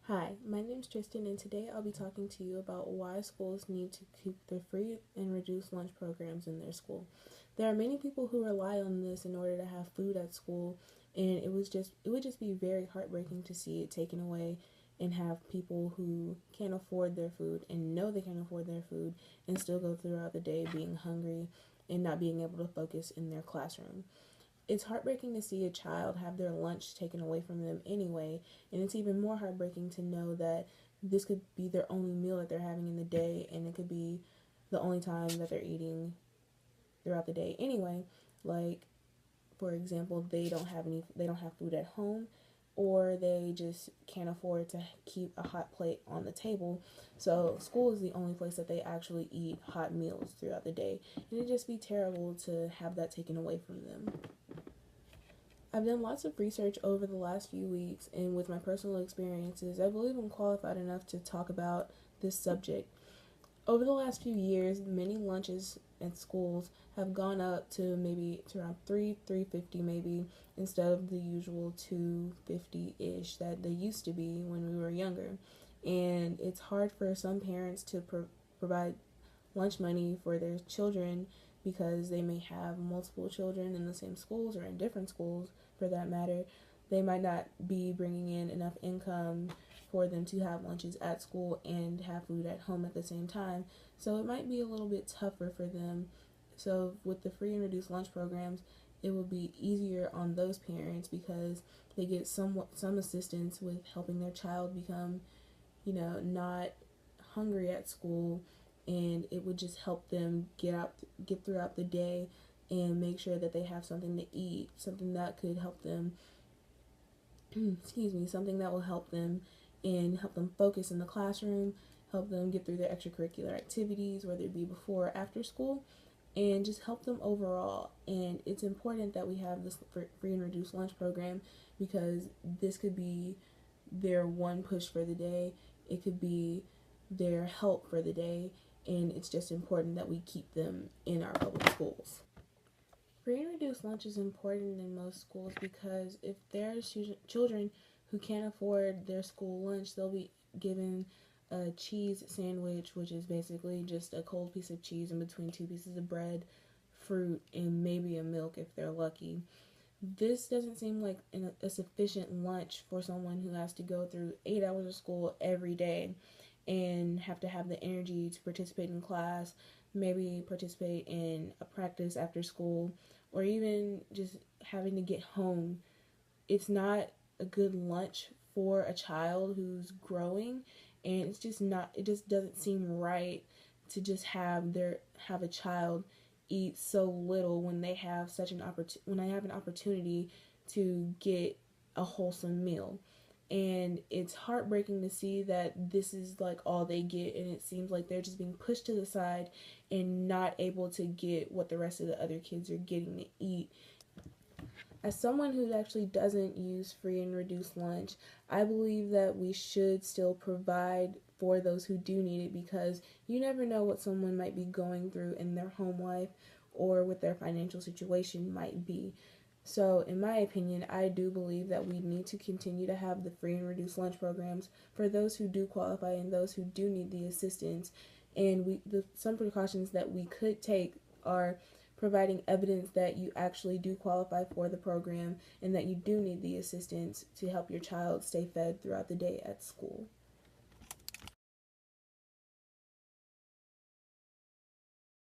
Hi, my name is Tristan, and today I'll be talking to you about why schools need to keep the free and reduced lunch programs in their school. There are many people who rely on this in order to have food at school, and it would just be very heartbreaking to see it taken away and have people who can't afford their food and know they can't afford their food and still go throughout the day being hungry and not being able to focus in their classroom. It's heartbreaking to see a child have their lunch taken away from them anyway, and it's even more heartbreaking to know that this could be their only meal that they're having in the day, and it could be the only time that they're eating throughout the day anyway. Like, for example, they don't have food at home, or they just can't afford to keep a hot plate on the table. So school is the only place that they actually eat hot meals throughout the day, and it'd just be terrible to have that taken away from them. I've done lots of research over the last few weeks, and with my personal experiences, I believe I'm qualified enough to talk about this subject. Over the last few years, many lunches at schools have gone up to maybe to around 350 maybe, instead of the usual 250-ish that they used to be when we were younger. And it's hard for some parents to provide lunch money for their children because they may have multiple children in the same schools or in different schools for that matter. They might not be bringing in enough income for them to have lunches at school and have food at home at the same time. So it might be a little bit tougher for them. So with the free and reduced lunch programs, it will be easier on those parents because they get some assistance with helping their child become, not hungry at school, and it would just help them get throughout the day and make sure that they have something to eat, something that could help them excuse me, something that will help them and help them focus in the classroom, help them get through their extracurricular activities, whether it be before or after school, and just help them overall. And it's important that we have this free and reduced lunch program because this could be their one push for the day. It could be their help for the day, and it's just important that we keep them in our public schools. Free and reduced lunch is important in most schools because if there's children who can't afford their school lunch, they'll be given a cheese sandwich, which is basically just a cold piece of cheese in between two pieces of bread, fruit, and maybe a milk if they're lucky. This doesn't seem like a sufficient lunch for someone who has to go through 8 hours of school every day and have to have the energy to participate in class, maybe participate in a practice after school, or even just having to get home. It's not a good lunch for a child who's growing, and it just doesn't seem right to just have a child eat so little when they have when I have an opportunity to get a wholesome meal. And it's heartbreaking to see that this is like all they get, and it seems like they're just being pushed to the side and not able to get what the rest of the other kids are getting to eat. As someone who actually doesn't use free and reduced lunch, I believe that we should still provide for those who do need it because you never know what someone might be going through in their home life or what their financial situation might be. So, in my opinion, I do believe that we need to continue to have the free and reduced lunch programs for those who do qualify and those who do need the assistance. And some precautions that we could take are providing evidence that you actually do qualify for the program and that you do need the assistance to help your child stay fed throughout the day at school.